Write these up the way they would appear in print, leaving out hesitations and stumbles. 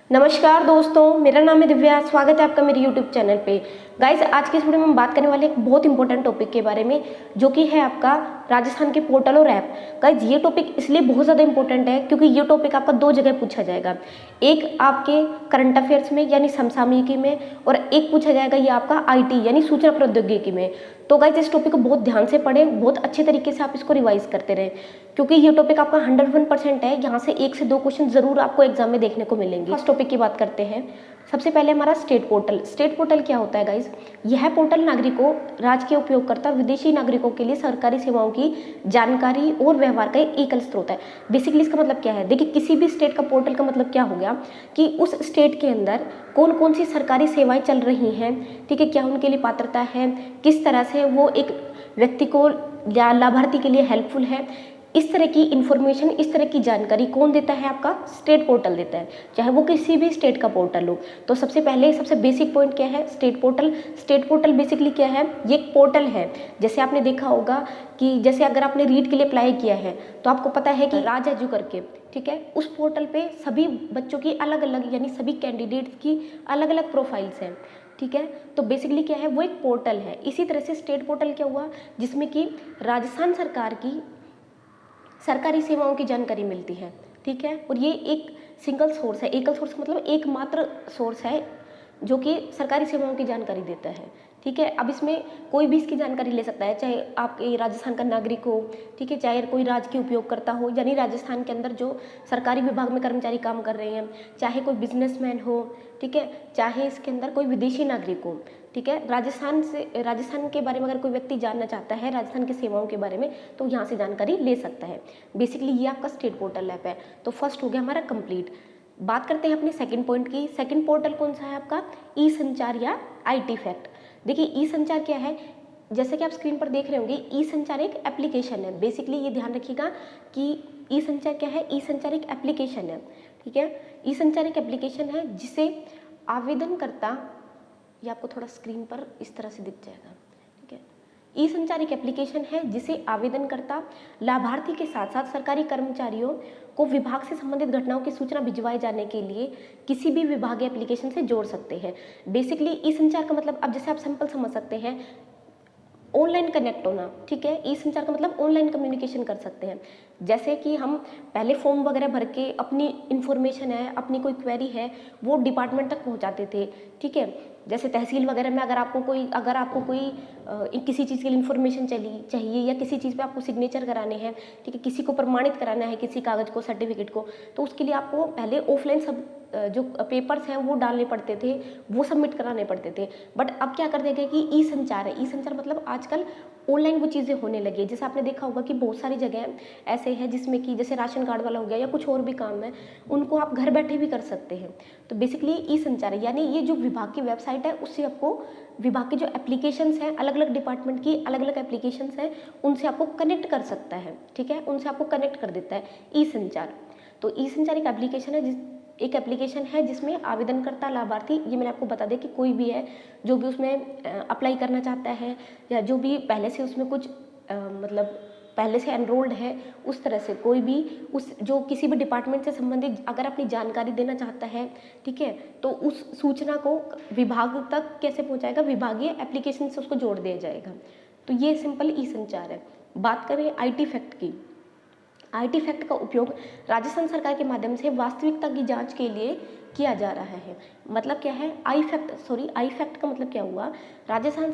नमस्कार दोस्तों, मेरा नाम है दिव्या। स्वागत है आपका मेरे YouTube चैनल पे। गाइस, आज के इस वीडियो में हम बात करने वाले एक बहुत इंपॉर्टेंट टॉपिक के बारे में, जो कि है आपका राजस्थान के पोर्टल और ऐप। गाइस, ये टॉपिक इसलिए बहुत ज़्यादा इंपॉर्टेंट है क्योंकि ये टॉपिक आपका दो जगह पूछा जाएगा। एक आपके करंट अफेयर्स में यानी समसामयिकी में, और एक पूछा जाएगा ये आपका IT यानी सूचना प्रौद्योगिकी में। तो गाइस, इस टॉपिक को बहुत ध्यान से पढ़ें, बहुत अच्छे तरीके से आप इसको रिवाइज करते रहें, क्योंकि ये टॉपिक आपका 101% है। यहाँ से 1 से 2 क्वेश्चन जरूर आपको एग्जाम में देखने को मिलेंगे। फर्स्ट टॉपिक की बात करते हैं। सबसे पहले हमारा स्टेट पोर्टल। स्टेट पोर्टल क्या होता है गाइस? यह पोर्टल नागरिकों, राज्य के उपयोगकर्ता और विदेशी नागरिकों के लिए सरकारी सेवाओं की जानकारी और व्यवहार का एक एकल स्रोत है। बेसिकली इसका मतलब क्या है? देखिए, किसी भी स्टेट का पोर्टल का मतलब क्या हो गया कि उस स्टेट के अंदर कौन कौन सी सरकारी सेवाएं चल रही हैं, ठीक है, क्या उनके लिए पात्रता है, किस तरह से वो एक व्यक्ति को या लाभार्थी के लिए हेल्पफुल है, इस तरह की इंफॉर्मेशन, इस तरह की जानकारी कौन देता है? आपका स्टेट पोर्टल देता है, चाहे वो किसी भी स्टेट का पोर्टल हो। तो सबसे पहले सबसे बेसिक पॉइंट क्या है? State portal. State portal basically क्या है? ये एक पोर्टल है। जैसे आपने देखा होगा कि जैसे अगर आपने रीट के लिए अप्लाई किया है तो आपको पता है कि राज एजू करके, ठीक है, उस पोर्टल पे सभी बच्चों की अलग अलग यानी सभी कैंडिडेट्स की अलग अलग प्रोफाइल्स हैं, ठीक है। तो बेसिकली क्या है? वो एक पोर्टल है। इसी तरह से स्टेट पोर्टल क्या हुआ, जिसमें कि राजस्थान सरकार की सरकारी सेवाओं की जानकारी मिलती है, ठीक है। और ये एक सिंगल सोर्स है। एकल सोर्स मतलब एकमात्र सोर्स है जो कि सरकारी सेवाओं की जानकारी देता है, ठीक है। अब इसमें कोई भी इसकी जानकारी ले सकता है, चाहे आप राजस्थान का नागरिक हो, ठीक है, चाहे कोई राज्य के उपयोगकर्ता हो, यानी राजस्थान के अंदर जो सरकारी विभाग में कर्मचारी काम कर रहे हैं, चाहे कोई बिजनेसमैन हो, ठीक है, चाहे इसके अंदर कोई विदेशी नागरिक हो, ठीक है। राजस्थान के बारे में अगर कोई व्यक्ति जानना चाहता है, राजस्थान की सेवाओं के बारे में, तो यहाँ से जानकारी ले सकता है। बेसिकली ये आपका स्टेट पोर्टल ऐप है। तो फर्स्ट हो गया हमारा कंप्लीट। बात करते हैं अपने सेकंड पॉइंट की। सेकंड पोर्टल कौन सा है आपका? ई संचार या IT फैक्ट। देखिए, ई संचार क्या है? जैसे कि आप स्क्रीन पर देख रहे होंगे, ई संचार एक एप्लीकेशन है। बेसिकली ये ध्यान रखिएगा कि ई संचार क्या है? ई संचार एक एप्लीकेशन है, ठीक है। ई संचार एक एप्लीकेशन है जिसे आवेदन करता, ये आपको थोड़ा स्क्रीन पर इस तरह से दिख जाएगा, ठीक है। ई संचार एक एप्लीकेशन है जिसे आवेदनकर्ता, लाभार्थी के साथ साथ सरकारी कर्मचारियों को विभाग से संबंधित घटनाओं की सूचना भिजवाए जाने के लिए किसी भी विभागीय एप्लीकेशन से जोड़ सकते हैं। बेसिकली ई संचार का मतलब, अब जैसे आप सिंपल समझ सकते हैं, ऑनलाइन कनेक्ट होना, ठीक है। ई संचार का मतलब ऑनलाइन कम्युनिकेशन कर सकते हैं। जैसे कि हम पहले फॉर्म वगैरह भर के अपनी इंफॉर्मेशन है, अपनी कोई क्वेरी है, वो डिपार्टमेंट तक पहुंचाते थे, ठीक है। जैसे तहसील वगैरह में अगर आपको कोई किसी चीज़ के लिए इन्फॉर्मेशन चाहिए या किसी चीज़ पे आपको सिग्नेचर कराने हैं, ठीक है, किसी को प्रमाणित कराना है, किसी कागज़ को, सर्टिफिकेट को, तो उसके लिए आपको पहले ऑफलाइन सब जो पेपर्स हैं वो डालने पड़ते थे, वो सबमिट कराने पड़ते थे। बट अब क्या कर दिया गया कि ई संचार है। ई संचार मतलब आजकल ऑनलाइन वो चीज़ें होने लगी है। जैसे आपने देखा होगा कि बहुत सारी जगह ऐसे हैं जिसमें कि जैसे राशन कार्ड वाला हो गया या कुछ और भी काम है, उनको आप घर बैठे भी कर सकते हैं। तो बेसिकली ई संचार है, यानी ये जो विभाग की वेबसाइट है उससे आपको विभाग के जो एप्लीकेशंस हैं, अलग अलग डिपार्टमेंट की अलग अलग एप्लीकेशंस हैं, उनसे आपको कनेक्ट कर सकता है, ठीक है, उनसे आपको कनेक्ट कर देता है ई संचार। तो ई संचार एक एप्लीकेशन है जिसमें आवेदनकर्ता, लाभार्थी, ये मैंने आपको बता दिया कि कोई भी है जो भी उसमें अप्लाई करना चाहता है या जो भी पहले से उसमें कुछ मतलब पहले से एनरोल्ड है, उस तरह से कोई भी जो किसी भी डिपार्टमेंट से संबंधित अगर अपनी जानकारी देना चाहता है, ठीक है, तो उस सूचना को विभाग तक कैसे पहुंचाएगा? विभागीय एप्लीकेशन से उसको जोड़ दिया जाएगा। तो ये सिंपल ई संचार है। बात करें IT फैक्ट की। IT फैक्ट का उपयोग राजस्थान सरकार के माध्यम से वास्तविकता की जांच के लिए किया जा रहा है। मतलब क्या है? आई फैक्ट का मतलब क्या हुआ? राजस्थान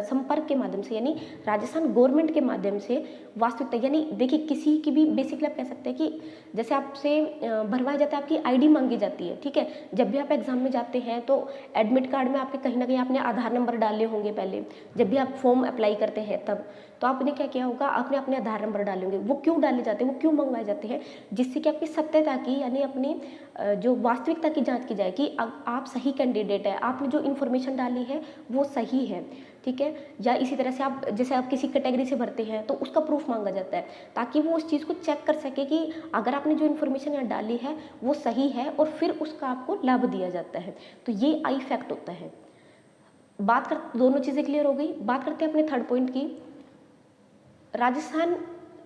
संपर्क के माध्यम से, यानी राजस्थान गवर्नमेंट के माध्यम से वास्तविकता, यानी देखिए किसी की भी, बेसिकली आप कह सकते हैं कि जैसे आपसे भरवाया जाता है, आपकी ID मांगी जाती है, ठीक है। जब भी आप एग्जाम में जाते हैं तो एडमिट कार्ड में आपके कहीं ना कहीं आपने आधार नंबर डाले होंगे पहले, जब भी आप फॉर्म अप्लाई करते हैं तब, तो आपने क्या किया होगा? आपने अपने आधार नंबर डाले होंगे। वो क्यों डाले जाते हैं, वो क्यों मंगवाए जाते हैं? जिससे कि आपकी सत्यता की, यानी अपनी जो वास्तविकता की जांच की जाए कि आप सही कैंडिडेट है, आपने जो इन्फॉर्मेशन डाली है वो सही है, ठीक है। या इसी तरह से आप जैसे आप किसी कैटेगरी से भरते हैं तो उसका प्रूफ मांगा जाता है, ताकि वो उस चीज़ को चेक कर सके कि अगर आपने जो इन्फॉर्मेशन यहाँ डाली है वो सही है, और फिर उसका आपको लाभ दिया जाता है। तो ये आई फैक्ट होता है। दोनों चीज़ें क्लियर हो गई। बात करते हैं अपने थर्ड पॉइंट की। राजस्थान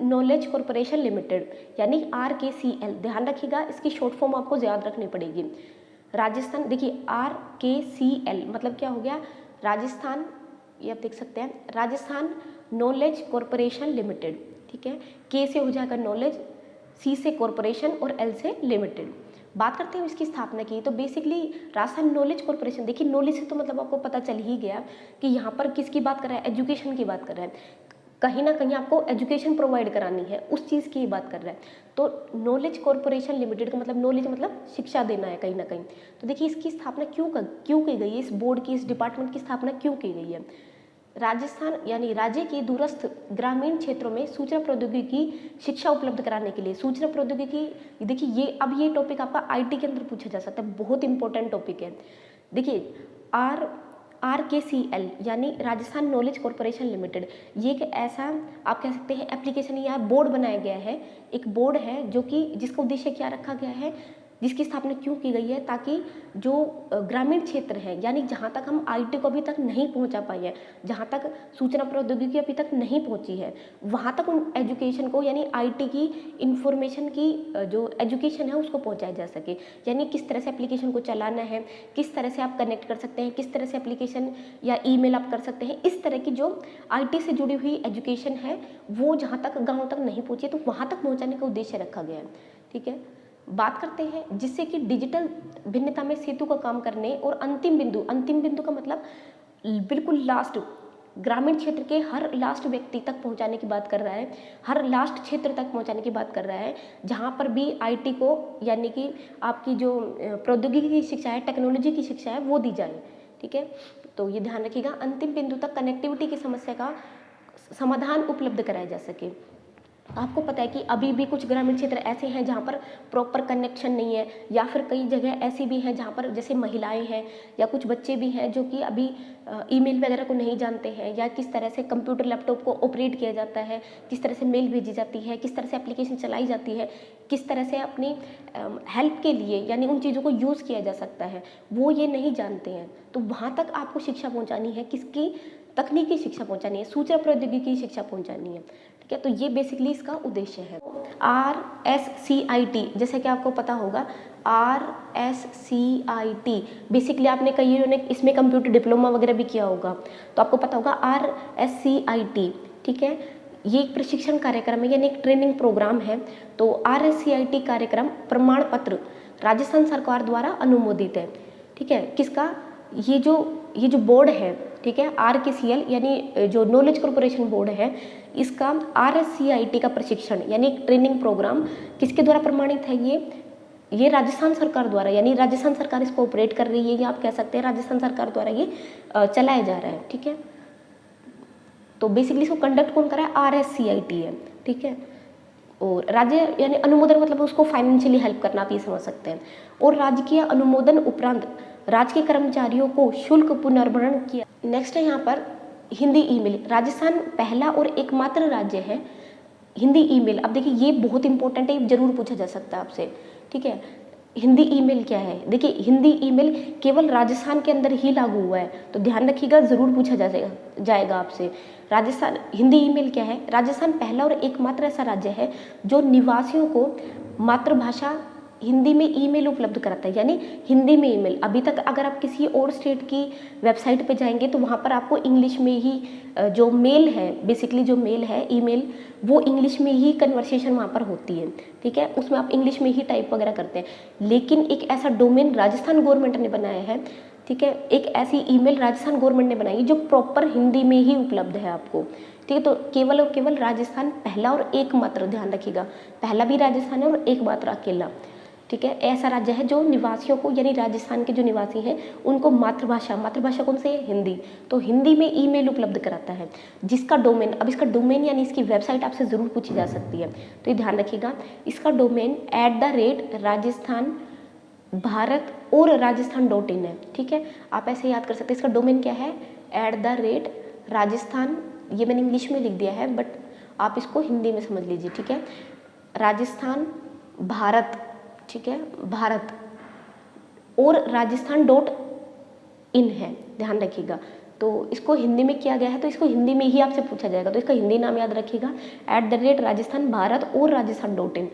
नॉलेज कॉरपोरेशन लिमिटेड यानी RKCL, ध्यान रखिएगा, इसकी शॉर्ट फॉर्म आपको याद रखनी पड़ेगी। राजस्थान, देखिए RKCL मतलब क्या हो गया, राजस्थान, ये आप देख सकते हैं, राजस्थान नॉलेज कॉरपोरेशन लिमिटेड, ठीक है। के से हो जाएगा नॉलेज, सी से कॉरपोरेशन और एल से लिमिटेड। बात करते हैं इसकी स्थापना की, तो बेसिकली राजस्थान नॉलेज कॉरपोरेशन, देखिए नॉलेज से तो मतलब आपको पता चल ही गया कि यहाँ पर किसकी बात कर रहा है, एजुकेशन की बात कर रहा है, कहीं ना कहीं आपको एजुकेशन प्रोवाइड करानी है, उस चीज़ की बात कर रहा है। तो नॉलेज कॉरपोरेशन लिमिटेड का मतलब नॉलेज मतलब शिक्षा देना है कहीं ना कहीं। तो देखिए इसकी स्थापना क्यों की गई है, इस बोर्ड की, इस डिपार्टमेंट की स्थापना क्यों की गई है। राजस्थान यानी राज्य के दूरस्थ ग्रामीण क्षेत्रों में सूचना प्रौद्योगिकी शिक्षा उपलब्ध कराने के लिए, सूचना प्रौद्योगिकी, देखिए ये टॉपिक आपका आईटी के अंदर पूछा जा सकता है, बहुत इंपॉर्टेंट टॉपिक है। देखिए RKCL यानी राजस्थान नॉलेज कॉरपोरेशन लिमिटेड, ये एक ऐसा आप कह सकते हैं एप्लीकेशन या बोर्ड बनाया गया है, एक बोर्ड है जो कि जिसका उद्देश्य क्या रखा गया है, जिसकी स्थापना क्यों की गई है, ताकि जो ग्रामीण क्षेत्र है यानी जहाँ तक हम आईटी को अभी तक नहीं पहुँचा पाए हैं, जहाँ तक सूचना प्रौद्योगिकी अभी तक नहीं पहुँची है, वहाँ तक उन एजुकेशन को यानी आईटी की इंफॉर्मेशन की जो एजुकेशन है उसको पहुँचाया जा सके। यानी किस तरह से एप्लीकेशन को चलाना है, किस तरह से आप कनेक्ट कर सकते हैं, किस तरह से एप्लीकेशन या ईमेल आप कर सकते हैं, इस तरह की जो आईटी से जुड़ी हुई एजुकेशन है वो जहाँ तक गाँव तक नहीं पहुँची तो वहाँ तक पहुँचाने का उद्देश्य रखा गया है, ठीक है। बात करते हैं जिससे कि डिजिटल भिन्नता में सेतु का काम करने और अंतिम बिंदु का मतलब बिल्कुल लास्ट, ग्रामीण क्षेत्र के हर लास्ट व्यक्ति तक पहुंचाने की बात कर रहा है, हर लास्ट क्षेत्र तक पहुंचाने की बात कर रहा है, जहां पर भी आईटी को यानी कि आपकी जो प्रौद्योगिकी की शिक्षा है, टेक्नोलॉजी की शिक्षा है वो दी जाए, ठीक है। तो ये ध्यान रखिएगा, अंतिम बिंदु तक कनेक्टिविटी की समस्या का समाधान उपलब्ध कराया जा सके। आपको पता है कि अभी भी कुछ ग्रामीण क्षेत्र ऐसे हैं जहाँ पर प्रॉपर कनेक्शन नहीं है, या फिर कई जगह ऐसी भी हैं जहाँ पर जैसे महिलाएं हैं या कुछ बच्चे भी हैं जो कि अभी ईमेल वगैरह को नहीं जानते हैं, या किस तरह से कंप्यूटर लैपटॉप को ऑपरेट किया जाता है, किस तरह से मेल भेजी जाती है, किस तरह से एप्लीकेशन चलाई जाती है, किस तरह से अपनी हेल्प के लिए यानी उन चीज़ों को यूज़ किया जा सकता है, वो ये नहीं जानते हैं। तो वहाँ तक आपको शिक्षा पहुँचानी है, किसकी, तकनीकी शिक्षा पहुँचानी है, सूचना प्रौद्योगिकी की शिक्षा पहुँचानी है, ठीक है। तो ये बेसिकली इसका उद्देश्य है। RSCIT जैसे कि आपको पता होगा, RSCIT बेसिकली आपने कई ने इसमें कंप्यूटर डिप्लोमा वगैरह भी किया होगा, तो आपको पता होगा RSCIT, ठीक है। ये एक प्रशिक्षण कार्यक्रम है यानी एक ट्रेनिंग प्रोग्राम है। तो RSCIT कार्यक्रम प्रमाण पत्र राजस्थान सरकार द्वारा अनुमोदित है, ठीक है। किसका, ये जो बोर्ड है, ठीक है, RKCL यानी जो नॉलेज कॉरपोरेशन बोर्ड है, इसका RSCIT का प्रशिक्षण यानी एक ट्रेनिंग प्रोग्राम किसके द्वारा प्रमाणित है, ये राजस्थान सरकार द्वारा, यानी राजस्थान सरकार इसको ऑपरेट कर रही है, या आप कह सकते हैं राजस्थान सरकार द्वारा ये चलाया जा रहा है, ठीक है। तो बेसिकली इसको कंडक्ट कौन कर रहा है, RSCIT है, ठीक है। और राज्य यानी अनुमोदन मतलब उसको फाइनेंशियली हेल्प करना, आप ये समझ सकते हैं। और राजकीय अनुमोदन उपरांत राज्य के कर्मचारियों को शुल्क पुनर्भरण किया। नेक्स्ट है यहाँ पर हिंदी ईमेल, राजस्थान पहला और एकमात्र राज्य है हिंदी ईमेल। अब देखिए ये बहुत इंपॉर्टेंट है, जरूर पूछा जा सकता है आपसे, ठीक है। हिंदी ईमेल क्या है, देखिए हिंदी ईमेल केवल राजस्थान के अंदर ही लागू हुआ है, तो ध्यान रखिएगा, जरूर पूछा जाएगा आपसे। राजस्थान हिंदी ईमेल क्या है, राजस्थान पहला और एकमात्र ऐसा राज्य है जो निवासियों को मातृभाषा हिंदी में ईमेल उपलब्ध कराता है, यानी हिंदी में ईमेल। अभी तक अगर आप किसी और स्टेट की वेबसाइट पे जाएंगे तो वहाँ पर आपको इंग्लिश में ही जो मेल है, बेसिकली जो मेल है ईमेल, वो इंग्लिश में ही कन्वर्सेशन वहाँ पर होती है, ठीक है, उसमें आप इंग्लिश में ही टाइप वगैरह करते हैं। लेकिन एक ऐसा डोमेन राजस्थान गवर्नमेंट ने बनाया है, ठीक है, एक ऐसी ईमेल राजस्थान गवर्नमेंट ने बनाई जो प्रॉपर हिंदी में ही उपलब्ध है आपको, ठीक है। तो केवल और केवल राजस्थान पहला और एकमात्र, ध्यान रखिएगा, पहला भी राजस्थान है और एकमात्र अकेला, ठीक है, ऐसा राज्य है जो निवासियों को यानी राजस्थान के जो निवासी हैं उनको मातृभाषा कौन सी है, हिंदी, तो हिंदी में ईमेल उपलब्ध कराता है, जिसका डोमेन, अब इसका डोमेन यानी इसकी वेबसाइट आपसे ज़रूर पूछी जा सकती है, तो ये ध्यान रखिएगा, इसका डोमेन @राजस्थान भारत और राजस्थान.in है, ठीक है। आप ऐसे याद कर सकते हैं, इसका डोमेन क्या है, @राजस्थान, ये मैंने इंग्लिश में लिख दिया है बट आप इसको हिंदी में समझ लीजिए, ठीक है, राजस्थान भारत, ठीक है, भारत और राजस्थान.in है, ध्यान रखिएगा। तो इसको हिंदी में किया गया है, तो इसको हिंदी में ही आपसे पूछा जाएगा, तो इसका हिंदी नाम याद रखिएगा, @राजस्थान भारत और राजस्थान.in,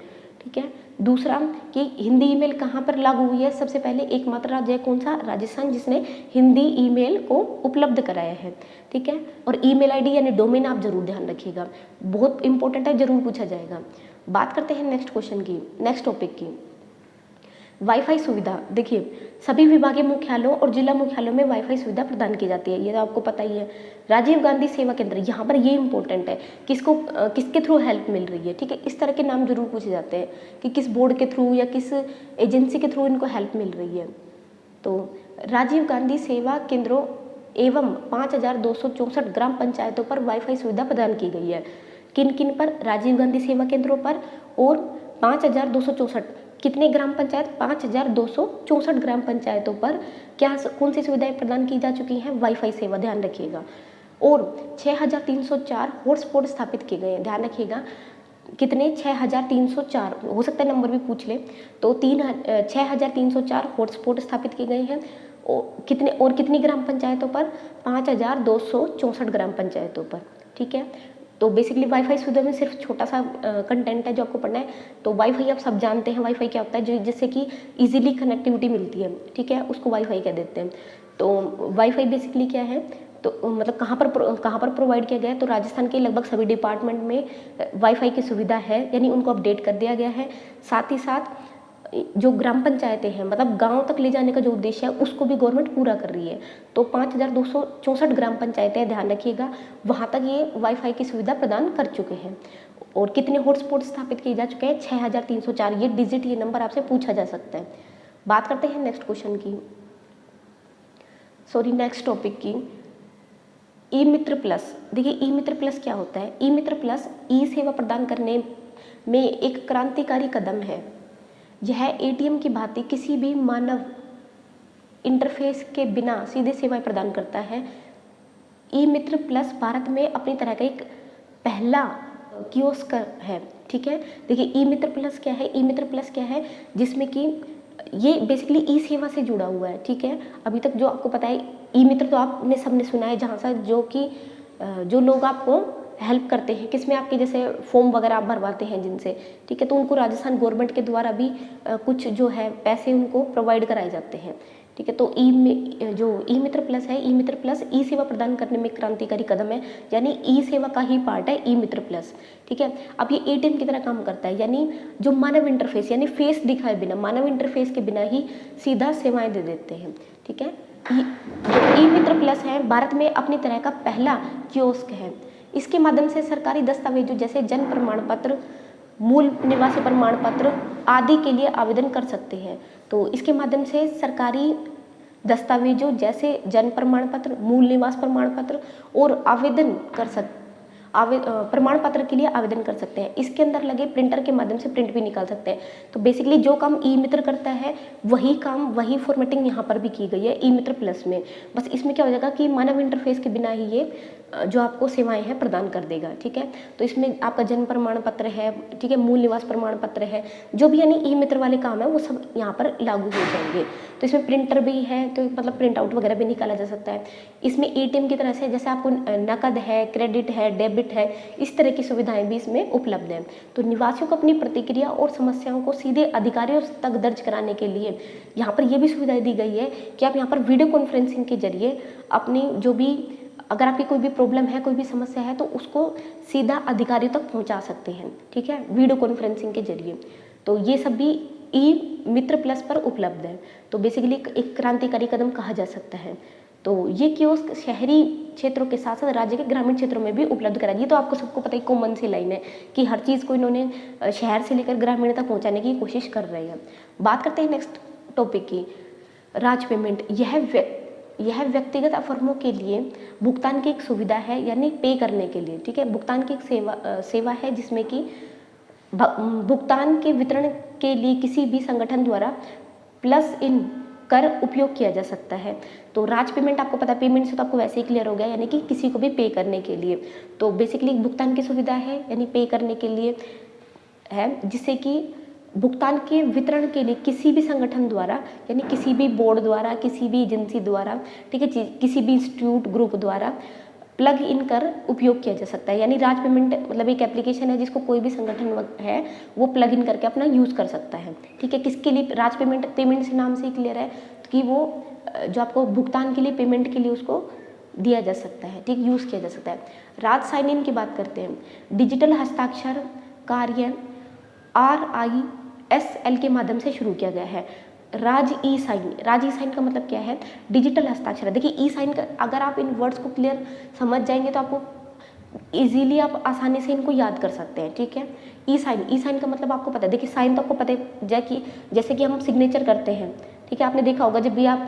ठीक है। दूसरा कि हिंदी ईमेल कहाँ पर लागू हुई है, सबसे पहले एकमात्र राज्य है कौन सा, राजस्थान, जिसने हिंदी ईमेल को उपलब्ध कराया है, ठीक है। और ईमेल आईडी यानी डोमेन आप जरूर ध्यान रखिएगा, बहुत इंपॉर्टेंट है, जरूर पूछा जाएगा। बात करते हैं नेक्स्ट क्वेश्चन की, नेक्स्ट टॉपिक की, वाईफाई सुविधा। देखिए सभी विभागीय मुख्यालयों और जिला मुख्यालयों में वाईफाई सुविधा प्रदान की जाती है, ये तो आपको पता ही है। राजीव गांधी सेवा केंद्र, यहाँ पर ये इंपॉर्टेंट है, किसके थ्रू हेल्प मिल रही है, ठीक है। इस तरह के नाम जरूर पूछे जाते हैं कि किस बोर्ड के थ्रू या किस एजेंसी के थ्रू इनको हेल्प मिल रही है। तो राजीव गांधी सेवा केंद्रों एवं 5264 ग्राम पंचायतों पर वाईफाई सुविधा प्रदान की गई है। किन किन पर, राजीव गांधी सेवा केंद्रों पर और 5264 कितने ग्राम पंचायत, 5264 ग्राम पंचायतों पर क्या कौन सी सुविधाएं प्रदान की जा चुकी हैं, वाईफाई सेवा, ध्यान रखिएगा। और 6304 हॉटस्पॉट स्थापित किए गए हैं, ध्यान रखिएगा कितने, 6304, हो सकता है नंबर भी पूछ ले, तो 6304 हॉटस्पॉट स्थापित किए गए हैं। और कितनी ग्राम पंचायतों पर, 5264 ग्राम पंचायतों पर, ठीक है। तो बेसिकली वाईफाई सुविधा में सिर्फ छोटा सा कंटेंट है जो आपको पढ़ना है। तो वाईफाई आप सब जानते हैं, वाईफाई क्या होता है, जिससे कि इजीली कनेक्टिविटी मिलती है, ठीक है, उसको वाईफाई कह देते हैं। तो वाईफाई बेसिकली क्या है, तो मतलब कहाँ पर प्रोवाइड किया गया है, तो राजस्थान के लगभग सभी डिपार्टमेंट में वाईफाई की सुविधा है, यानी उनको अपडेट कर दिया गया है। साथ ही साथ जो ग्राम पंचायतें हैं, मतलब गांव तक ले जाने का जो उद्देश्य है उसको भी गवर्नमेंट पूरा कर रही है। तो 5264 ग्राम पंचायतें, ध्यान रखिएगा, वहाँ तक ये वाईफाई की सुविधा प्रदान कर चुके हैं। और कितने हॉटस्पॉट स्थापित किए जा चुके हैं, 6304, ये डिजिट, ये नंबर आपसे पूछा जा सकता है। बात करते हैं नेक्स्ट क्वेश्चन की, नेक्स्ट टॉपिक की, ई मित्र प्लस। देखिए ई मित्र प्लस क्या होता है, ई मित्र प्लस ई सेवा प्रदान करने में एक क्रांतिकारी कदम है। यह एटीएम की भांति किसी भी मानव इंटरफेस के बिना सीधे सेवाएं प्रदान करता है। ई मित्र प्लस भारत में अपनी तरह का एक पहला कियोस्क है, ठीक है। देखिए ई मित्र प्लस क्या है, ई मित्र प्लस क्या है, जिसमें कि ये बेसिकली ई सेवा से जुड़ा हुआ है, ठीक है। अभी तक जो आपको पता है ई मित्र तो आपने सबने सुना है, जहाँ से जो लोग आपको हेल्प करते हैं, किसमें, आपके जैसे फॉर्म वगैरह आप भरवाते हैं जिनसे, ठीक है, तो उनको राजस्थान गवर्नमेंट के द्वारा भी कुछ जो है पैसे उनको प्रोवाइड कराए जाते हैं, ठीक है। तो जो ई मित्र प्लस है, ई मित्र प्लस ई सेवा प्रदान करने में क्रांतिकारी कदम है, यानी ई सेवा का ही पार्ट है ई मित्र प्लस, ठीक है। अब ये एटीएम की तरह काम करता है, यानी जो मानव इंटरफेस, यानी फेस दिखाए बिना, मानव इंटरफेस के बिना ही सीधा सेवाएं दे देते हैं, ठीक है। जो ई मित्र प्लस है भारत में अपनी तरह का पहला कियोस्क है। इसके माध्यम से सरकारी दस्तावेजों जैसे जन्म प्रमाण पत्र, मूल निवासी प्रमाण पत्र आदि के लिए आवेदन कर सकते हैं। तो इसके माध्यम से सरकारी दस्तावेजों जैसे जन्म प्रमाण पत्र, मूल निवास प्रमाण पत्र और प्रमाण पत्र के लिए आवेदन कर सकते हैं। इसके अंदर लगे प्रिंटर के माध्यम से प्रिंट भी निकाल सकते हैं। तो बेसिकली जो काम ई मित्र करता है वही फॉर्मेटिंग यहाँ पर भी की गई है ई मित्र प्लस में। बस इसमें क्या हो जाएगा कि मानव इंटरफेस के बिना ही ये जो आपको सेवाएं हैं प्रदान कर देगा, ठीक है। तो इसमें आपका जन्म प्रमाण पत्र है, ठीक है, मूल निवास प्रमाण पत्र है, जो भी यानी ई मित्र वाले काम है वो सब यहाँ पर लागू हो जाएंगे। तो इसमें प्रिंटर भी है, तो मतलब प्रिंट आउट वगैरह भी निकाला जा सकता है। इसमें एटीएम की तरह से जैसे आपको नकद है, क्रेडिट है, डेबिट है, इस तरह की सुविधाएं भी इसमें उपलब्ध है। तो निवासियों को अपनी प्रतिक्रिया और समस्याओं को सीधे अधिकारियों तक दर्ज कराने के लिए यहाँ पर यह भी सुविधाएं दी गई है कि आप यहाँ पर वीडियो कॉन्फ्रेंसिंग के जरिए अपनी जो भी, अगर आपकी कोई भी प्रॉब्लम है, कोई भी समस्या है, तो उसको सीधा अधिकारियों तक पहुंचा सकते हैं, ठीक है, वीडियो कॉन्फ्रेंसिंग के जरिए। तो ये सब भी ई मित्र प्लस पर उपलब्ध है। तो बेसिकली एक क्रांतिकारी कदम कहा जा सकता है। तो ये कियोस्क शहरी क्षेत्रों के साथ साथ राज्य के ग्रामीण क्षेत्रों में भी उपलब्ध करा। ये तो आपको सबको पता ही कॉमन सी लाइन है कि हर चीज़ को इन्होंने शहर से लेकर ग्रामीण तक पहुँचाने की कोशिश कर रहे हैं। बात करते हैं नेक्स्ट टॉपिक की, राज पेमेंट। यह व्यक्तिगत फर्मों के लिए भुगतान की एक सुविधा है, यानी पे करने के लिए, ठीक है। भुगतान की एक सेवा है जिसमें कि भुगतान के वितरण के लिए किसी भी संगठन द्वारा प्लस इन कर उपयोग किया जा सकता है। तो राज पेमेंट आपको पता है, पेमेंट से तो आपको वैसे ही क्लियर हो गया, यानी कि किसी को भी पे करने के लिए। तो बेसिकली भुगतान की सुविधा है, यानी पे करने के लिए है, जिससे कि भुगतान के वितरण के लिए किसी भी संगठन द्वारा, यानी किसी भी बोर्ड द्वारा, किसी भी एजेंसी द्वारा, ठीक है, किसी भी इंस्टीट्यूट ग्रुप द्वारा प्लग इन कर उपयोग किया जा सकता है। यानी राज पेमेंट मतलब एक एप्लीकेशन है जिसको कोई भी संगठन है वो प्लग इन करके अपना यूज़ कर सकता है। ठीक है, किसके लिए? राज पेमेंट, पेमेंट से नाम से ही क्लियर है कि वो जो आपको भुगतान के लिए, पेमेंट के लिए उसको दिया जा सकता है, ठीक, यूज़ किया जा सकता है। राज साइन इन की बात करते हैं। डिजिटल हस्ताक्षर कार्य RISL के माध्यम से शुरू किया गया है। राज ई साइन, राज ई साइन का मतलब क्या है? डिजिटल हस्ताक्षर। देखिए ई साइन का अगर आप इन वर्ड्स को क्लियर समझ जाएंगे तो आपको इजीली, आप आसानी से इनको याद कर सकते हैं। ठीक है, ई साइन, ई साइन का मतलब आपको पता है। देखिए साइन तो आपको पता है जैसे कि हम सिग्नेचर करते हैं। ठीक है, आपने देखा होगा जब भी आप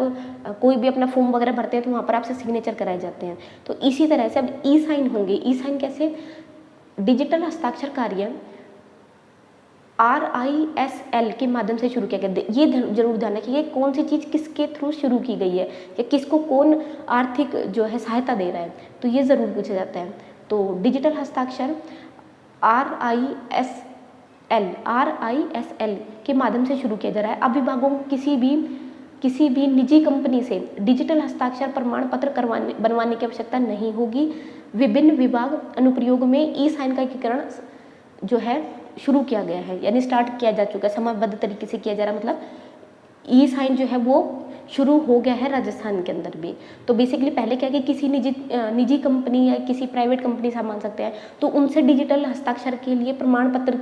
कोई भी अपना फॉर्म वगैरह भरते हैं तो वहाँ पर आपसे सिग्नेचर कराए जाते हैं। तो इसी तरह से अब ई साइन होंगे। ई साइन कैसे? डिजिटल हस्ताक्षर कार्य RISL के माध्यम से शुरू किया गया। ये जरूर ध्यान रखिए कौन सी चीज़ किसके थ्रू शुरू की गई है या किसको कौन आर्थिक जो है सहायता दे रहा है, तो ये ज़रूर पूछा जाता है। तो डिजिटल हस्ताक्षर RISL के माध्यम से शुरू किया जा रहा है। अब विभागों को किसी भी निजी कंपनी से डिजिटल हस्ताक्षर प्रमाण पत्र बनवाने की आवश्यकता नहीं होगी। विभिन्न विभाग अनुप्रयोग में ई साइन का एकीकरण जो है शुरू किया गया है, यानी स्टार्ट किया जा चुका है, समयबद्ध तरीके से किया जा रहा है। मतलब ई साइन जो है वो शुरू हो गया है राजस्थान के अंदर भी। तो बेसिकली पहले क्या कि किसी निजी कंपनी या किसी प्राइवेट कंपनी से मान सकते हैं, तो उनसे डिजिटल हस्ताक्षर के लिए प्रमाण पत्र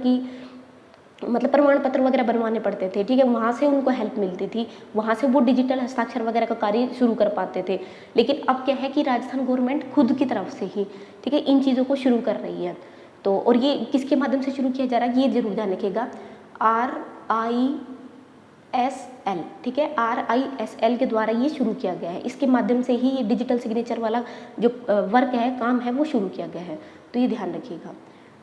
वगैरह बनवाने पड़ते थे। ठीक है, वहाँ से उनको हेल्प मिलती थी, वहाँ से वो डिजिटल हस्ताक्षर वगैरह का कार्य शुरू कर पाते थे। लेकिन अब क्या है कि राजस्थान गवर्नमेंट खुद की तरफ से ही, ठीक है, इन चीज़ों को शुरू कर रही है। तो और ये किसके माध्यम से शुरू किया जा रहा है ये जरूर ध्यान रखिएगा, RISL, ठीक है, RISL के द्वारा ये शुरू किया गया है। इसके माध्यम से ही ये डिजिटल सिग्नेचर वाला जो वर्क है, काम है, वो शुरू किया गया है। तो ये ध्यान रखिएगा।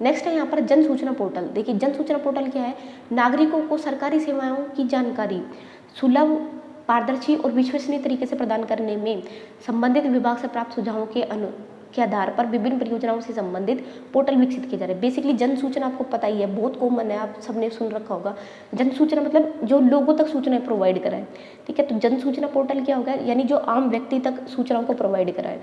नेक्स्ट है यहाँ पर जन सूचना पोर्टल। देखिए जन सूचना पोर्टल क्या है? नागरिकों को सरकारी सेवाओं की जानकारी सुलभ, पारदर्शी और विश्वसनीय तरीके से प्रदान करने में संबंधित विभाग से प्राप्त सुझावों के आधार पर विभिन्न परियोजनाओं से संबंधित पोर्टल विकसित किए जा रहे हैं। बेसिकली जन सूचना आपको पता ही है, बहुत कॉमन है, आप सबने सुन रखा होगा। जन सूचना मतलब जो लोगों तक सूचनाएं प्रोवाइड कराए। ठीक है, तो जन सूचना पोर्टल क्या होगा? यानी जो आम व्यक्ति तक सूचनाओं को प्रोवाइड कराए।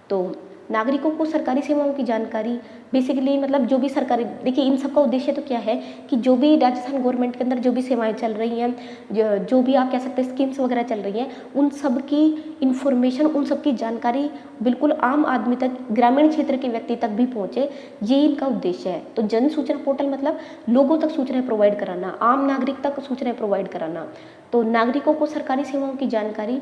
तो नागरिकों को सरकारी सेवाओं की जानकारी, बेसिकली मतलब जो भी सरकारी, देखिए इन सब का उद्देश्य तो क्या है कि जो भी राजस्थान गवर्नमेंट के अंदर जो भी सेवाएं चल रही हैं, जो भी आप कह सकते हैं स्कीम्स वगैरह चल रही हैं, उन सब की इन्फॉर्मेशन, उन सब की जानकारी बिल्कुल आम आदमी तक, ग्रामीण क्षेत्र के व्यक्ति तक भी पहुँचे, ये इनका उद्देश्य है। तो जन सूचना पोर्टल मतलब लोगों तक सूचनाएं प्रोवाइड कराना, आम नागरिक तक सूचनाएं प्रोवाइड कराना। तो नागरिकों को सरकारी सेवाओं की जानकारी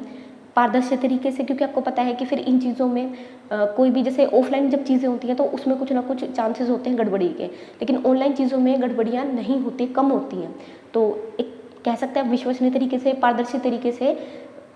पारदर्शी तरीके से, क्योंकि आपको पता है कि फिर इन चीज़ों में कोई भी जैसे ऑफलाइन जब चीज़ें होती हैं तो उसमें कुछ ना कुछ चांसेस होते हैं गड़बड़ी के, लेकिन ऑनलाइन चीज़ों में गड़बड़ियाँ नहीं होती, कम होती हैं। तो एक कह सकते हैं विश्वसनीय तरीके से, पारदर्शी तरीके से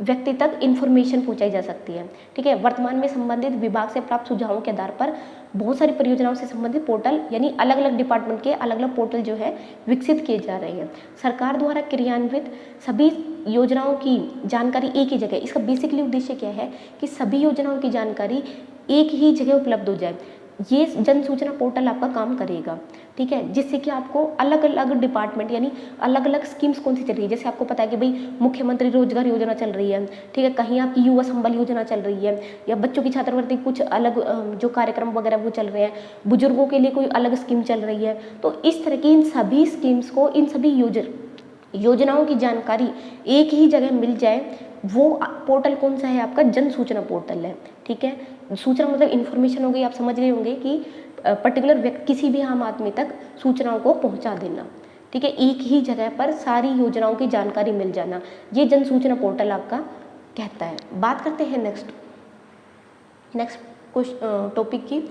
व्यक्ति तक इन्फॉर्मेशन पहुंचाई जा सकती है। ठीक है, वर्तमान में संबंधित विभाग से प्राप्त सुझावों के आधार पर बहुत सारी परियोजनाओं से संबंधित पोर्टल, यानी अलग अलग डिपार्टमेंट के अलग अलग पोर्टल जो है विकसित किए जा रहे हैं। सरकार द्वारा क्रियान्वित सभी योजनाओं की जानकारी एक ही जगह, इसका बेसिकली उद्देश्य क्या है कि सभी योजनाओं की जानकारी एक ही जगह उपलब्ध हो जाए। ये जन सूचना पोर्टल आपका काम करेगा। ठीक है, जिससे कि आपको अलग अलग डिपार्टमेंट, यानी अलग अलग स्कीम्स कौन सी चल रही है, जैसे आपको पता है कि भाई मुख्यमंत्री रोजगार योजना चल रही है, ठीक है, कहीं आपकी युवा संबल योजना चल रही है, या बच्चों की छात्रवृत्ति कुछ अलग जो कार्यक्रम वगैरह वो चल रहे हैं, बुजुर्गों के लिए कोई अलग स्कीम चल रही है। तो इस तरह की इन सभी स्कीम्स को, इन सभी योजनाओं की जानकारी एक ही जगह मिल जाए, वो पोर्टल कौन सा है? आपका जन सूचना पोर्टल है। ठीक है, सूचना मतलब इन्फॉर्मेशन हो गई, आप समझ रहे होंगे कि पर्टिकुलर व्यक्ति, किसी भी आम आदमी तक सूचनाओं को पहुंचा देना। ठीक है, एक ही जगह पर सारी योजनाओं की जानकारी मिल जाना, ये जन सूचना पोर्टल आपका कहता है। बात करते हैं नेक्स्ट टॉपिक की,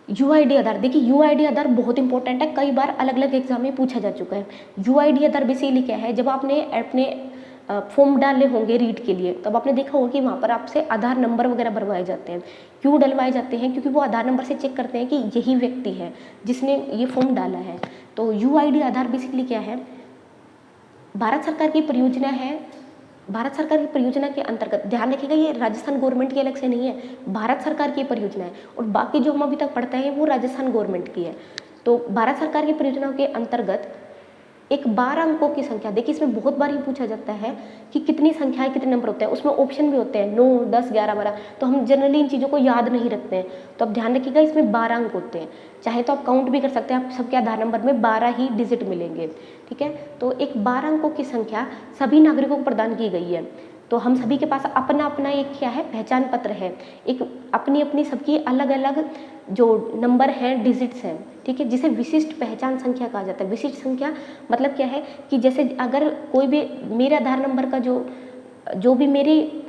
UID आधार। देखिए UID आधार बहुत इंपॉर्टेंट है, कई बार अलग अलग एग्जाम में पूछा जा चुका है। UID आधार बेसिकली क्या है? जब आपने अपने फॉर्म डाले होंगे रीड के लिए, तब आपने देखा होगा कि वहाँ पर आपसे आधार नंबर वगैरह भरवाए जाते हैं। क्यों डलवाए जाते हैं? क्योंकि वो आधार नंबर से चेक करते हैं कि यही व्यक्ति है जिसने ये फॉर्म डाला है। तो UID आधार बेसिकली क्या है? भारत सरकार की परियोजना है। भारत सरकार की परियोजना के अंतर्गत, ध्यान रखिएगा ये राजस्थान गवर्नमेंट की अलग से नहीं है, भारत सरकार की परियोजना है, और बाकी जो हम अभी तक पढ़ते हैं वो राजस्थान गवर्नमेंट की है। तो भारत सरकार की परियोजनाओं के अंतर्गत एक 12 अंकों की संख्या, देखिए इसमें बहुत बार ये पूछा जाता है कि कितनी संख्याएं कितने नंबर होते हैं, उसमें ऑप्शन भी होते हैं 9, 10, 11, 12, तो हम जनरली इन चीज़ों को याद नहीं रखते हैं। तो आप ध्यान रखिएगा इसमें 12 अंक होते हैं, चाहे तो आप काउंट भी कर सकते हैं, आप सबके आधार नंबर में 12 ही डिजिट मिलेंगे, ठीक है। तो एक 12 अंकों की संख्या सभी नागरिकों को प्रदान की गई है। तो हम सभी के पास अपना अपना एक क्या है, पहचान पत्र है, एक अपनी अपनी सबकी अलग अलग जो नंबर हैं, डिजिट्स हैं, ठीक है, जिसे विशिष्ट पहचान संख्या कहा जाता है। विशिष्ट संख्या मतलब क्या है कि जैसे अगर कोई भी मेरे आधार नंबर का जो भी मेरी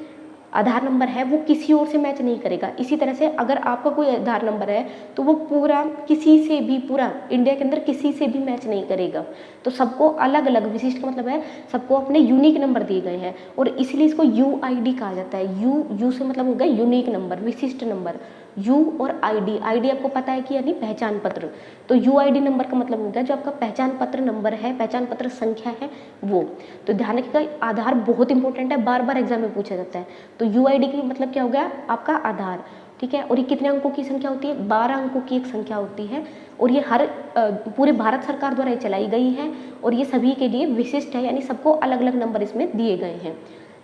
आधार नंबर है वो किसी और से मैच नहीं करेगा। इसी तरह से अगर आपका कोई आधार नंबर है तो वो पूरा किसी से भी, पूरा इंडिया के अंदर किसी से भी मैच नहीं करेगा। तो सबको अलग अलग, विशिष्ट का मतलब है सबको अपने यूनिक नंबर दिए गए हैं और इसलिए इसको UID कहा जाता है। यू से मतलब हो गया यूनिक नंबर, विशिष्ट नंबर। यू और आईडी आपको पता है कि यानी पहचान पत्र। तो UID नंबर का मतलब हो गया जो आपका पहचान पत्र नंबर है, पहचान पत्र संख्या है वो। तो ध्यान रखिएगा आधार बहुत इंपॉर्टेंट है, बार बार एग्जाम में पूछा जाता है। तो UID की मतलब क्या हो गया, आपका आधार, ठीक है। और ये कितने अंकों की संख्या होती है, 12 अंकों की एक संख्या होती है और ये हर पूरे भारत सरकार द्वारा चलाई गई है और ये सभी के लिए विशिष्ट है, यानी सबको अलग अलग नंबर इसमें दिए गए हैं,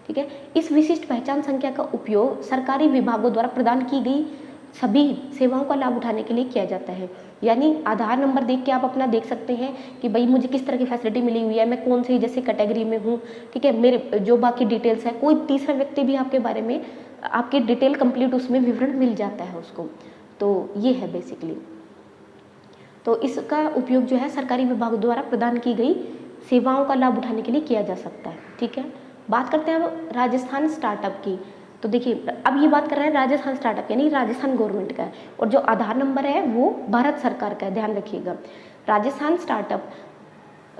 ठीक है। इस विशिष्ट पहचान संख्या का उपयोग सरकारी विभागों द्वारा प्रदान की गई सभी सेवाओं का लाभ उठाने के लिए किया जाता है। यानी आधार नंबर देख के आप अपना देख सकते हैं कि भाई मुझे किस तरह की फैसिलिटी मिली हुई है, मैं कौन सी जैसे कैटेगरी में हूँ, ठीक है, मेरे जो बाकी डिटेल्स है, कोई तीसरा व्यक्ति भी आपके बारे में आपकी डिटेल कंप्लीट उसमें विवरण मिल जाता है उसको। तो ये है बेसिकली। तो इसका उपयोग जो है सरकारी विभागों द्वारा प्रदान की गई सेवाओं का लाभ उठाने के लिए किया जा सकता है, ठीक है। बात करते हैं अब राजस्थान स्टार्टअप की। तो देखिए अब ये बात कर रहे हैं राजस्थान स्टार्टअप यानी राजस्थान गवर्नमेंट का है और जो आधार नंबर है वो भारत सरकार का है, ध्यान रखिएगा। राजस्थान स्टार्टअप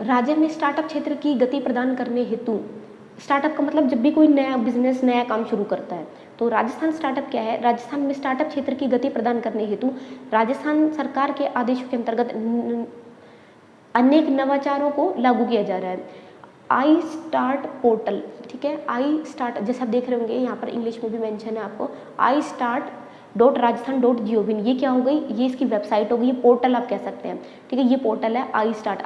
राज्य में स्टार्टअप क्षेत्र की गति प्रदान करने हेतु, स्टार्टअप का मतलब जब भी कोई नया बिजनेस, नया काम शुरू करता है, तो राजस्थान स्टार्टअप क्या है, राजस्थान में स्टार्टअप क्षेत्र की गति प्रदान करने हेतु राजस्थान सरकार के आदेशों के अंतर्गत अनेक नवाचारों को लागू किया जा रहा है। आई स्टार्ट पोर्टल, ठीक है, आई स्टार्ट जैसे आप देख रहे होंगे यहाँ पर इंग्लिश में भी मेंशन है आपको, iStart.Rajasthan.gov, ये क्या हो गई, ये इसकी वेबसाइट हो गई, ये पोर्टल आप कह सकते हैं, ठीक है, ये पोर्टल है आई स्टार्ट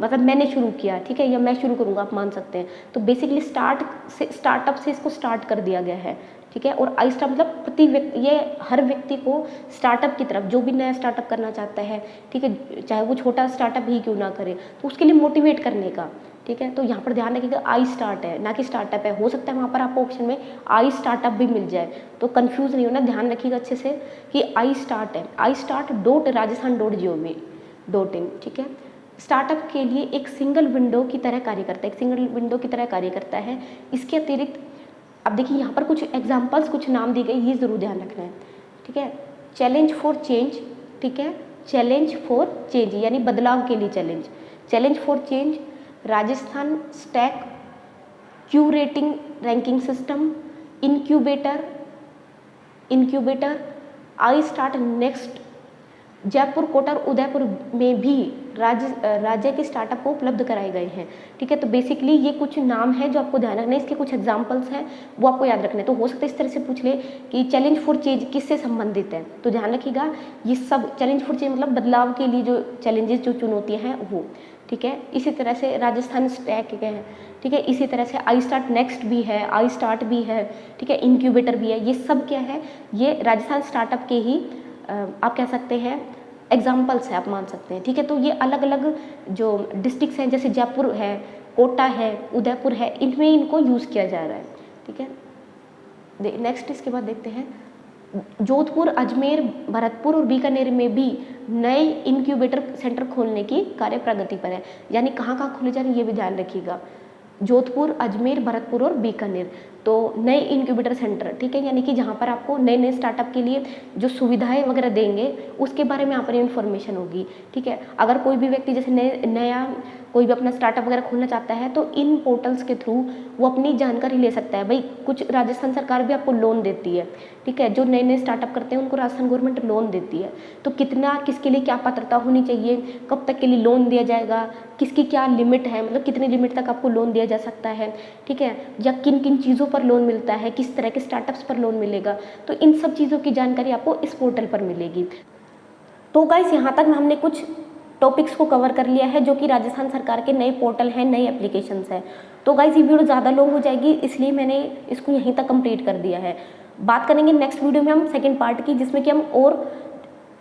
मतलब मैंने शुरू किया, ठीक है, या मैं शुरू करूँगा आप मान सकते हैं। तो बेसिकली स्टार्टअप से इसको स्टार्ट कर दिया गया है, ठीक है। और आई स्टार्ट मतलब प्रति व्यक्ति, ये हर व्यक्ति को स्टार्टअप की तरफ, जो भी नया स्टार्टअप करना चाहता है, ठीक है, चाहे वो छोटा स्टार्टअप ही क्यों ना करे, तो उसके लिए मोटिवेट करने का, ठीक है। तो यहाँ पर ध्यान रखिएगा आई स्टार्ट है ना कि स्टार्टअप है, हो सकता है वहाँ पर आपको ऑप्शन में आई स्टार्टअप भी मिल जाए, तो कंफ्यूज नहीं होना, ध्यान रखिएगा अच्छे से कि आई स्टार्ट है, iStart.Rajasthan.gov.in, ठीक है। स्टार्टअप के लिए एक सिंगल विंडो की तरह कार्य करता है, इसके अतिरिक्त अब देखिए यहाँ पर कुछ एग्जाम्पल्स, कुछ नाम दी गई, ये जरूर ध्यान रखना है, ठीक है। चैलेंज फॉर चेंज, ठीक है, चैलेंज फॉर चेंज यानी बदलाव के लिए challenge for change, Rajasthan stack, curating ranking system, incubator, I start next, Jaipur, Kota और उदयपुर में भी राज्य के स्टार्टअप को उपलब्ध कराए गए हैं, ठीक है। तो बेसिकली ये कुछ नाम है जो आपको ध्यान रखना है, इसके कुछ एग्जांपल्स हैं वो आपको याद रखने। तो हो सकता है इस तरह से पूछ ले कि चैलेंज फॉर चेंज किससे संबंधित है, तो ध्यान रखिएगा ये सब चैलेंज फॉर चेंज मतलब बदलाव के लिए जो चैलेंजेस, जो चुनौतियाँ हैं वो, ठीक है। इसी तरह से राजस्थान स्टैक है, ठीक है, इसी तरह से आई स्टार्ट नेक्स्ट भी है, आई स्टार्ट भी है, ठीक है, इनक्यूबेटर भी है, ये सब क्या है, ये राजस्थान स्टार्टअप के ही आप कह सकते हैं एग्जाम्पल्स है, आप मान सकते हैं, ठीक है। तो ये अलग अलग जो डिस्ट्रिक्ट्स हैं, जैसे जयपुर है, कोटा है, उदयपुर है, इनमें इनको यूज़ किया जा रहा है, ठीक है। नेक्स्ट इसके बाद देखते हैं जोधपुर, अजमेर, भरतपुर और बीकानेर में भी नए इनक्यूबेटर सेंटर खोलने की कार्य प्रगति पर है, यानी कहाँ कहाँ खोले जा रहे हैं ये भी ध्यान रखिएगा। जोधपुर, अजमेर, भरतपुर और बीकानेर, तो नए इनक्यूबेटर सेंटर, ठीक है, यानी कि जहाँ पर आपको नए नए स्टार्टअप के लिए जो सुविधाएं वगैरह देंगे उसके बारे में यहाँ पर इन्फॉर्मेशन होगी, ठीक है। अगर कोई भी व्यक्ति जैसे नया कोई भी अपना स्टार्टअप वगैरह खोलना चाहता है तो इन पोर्टल्स के थ्रू वो अपनी जानकारी ले सकता है। भाई कुछ राजस्थान सरकार भी आपको लोन देती है, ठीक है, जो नए नए स्टार्टअप करते हैं उनको राजस्थान गवर्नमेंट लोन देती है। तो कितना, किसके लिए क्या पात्रता होनी चाहिए, कब तक के लिए लोन दिया जाएगा, किसकी क्या लिमिट है, मतलब कितनी लिमिट तक आपको लोन दिया जा सकता है, ठीक है, या किन किन चीज़ों पर लोन मिलता है, किस तरह के स्टार्टअप्स पर लोन मिलेगा, तो इन सब चीज़ों की जानकारी आपको इस पोर्टल पर मिलेगी। तो गाइस यहाँ तक हमने कुछ टॉपिक्स को कवर कर लिया है जो कि राजस्थान सरकार के नए पोर्टल हैं, नए एप्लीकेशंस हैं। तो गाइज ये वीडियो ज़्यादा लॉन्ग हो जाएगी, इसलिए मैंने इसको यहीं तक कंप्लीट कर दिया है। बात करेंगे नेक्स्ट वीडियो में हम सेकेंड पार्ट की, जिसमें कि हम और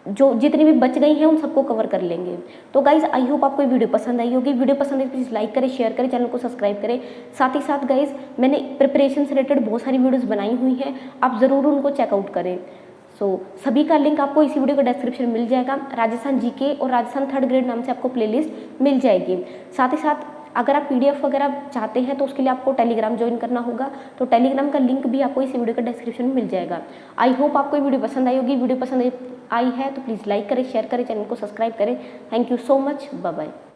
जो जितनी भी बच गई हैं उन सबको कवर कर लेंगे। तो गाइज आई होप आपको ये वीडियो पसंद आई होगी। वीडियो पसंद है तो प्लीज़ लाइक करें, शेयर करें, चैनल को सब्सक्राइब करें। साथ ही साथ गाइज मैंने प्रिपरेशन से रिलेटेड बहुत सारी वीडियोस बनाई हुई हैं, आप ज़रूर उनको चेकआउट करें। सभी का लिंक आपको इसी वीडियो का डिस्क्रिप्शन में मिल जाएगा। राजस्थान जीके और राजस्थान थर्ड ग्रेड नाम से आपको प्लेलिस्ट मिल जाएगी। साथ ही साथ अगर आप पीडीएफ वगैरह चाहते हैं तो उसके लिए आपको टेलीग्राम ज्वाइन करना होगा, तो टेलीग्राम का लिंक भी आपको इस वीडियो का डिस्क्रिप्शन में मिल जाएगा। आई होप आपको ये वीडियो पसंद आई होगी। वीडियो पसंद आई है तो प्लीज़ लाइक करें, शेयर करें, चैनल को सब्सक्राइब करें। Thank you so much, bye bye.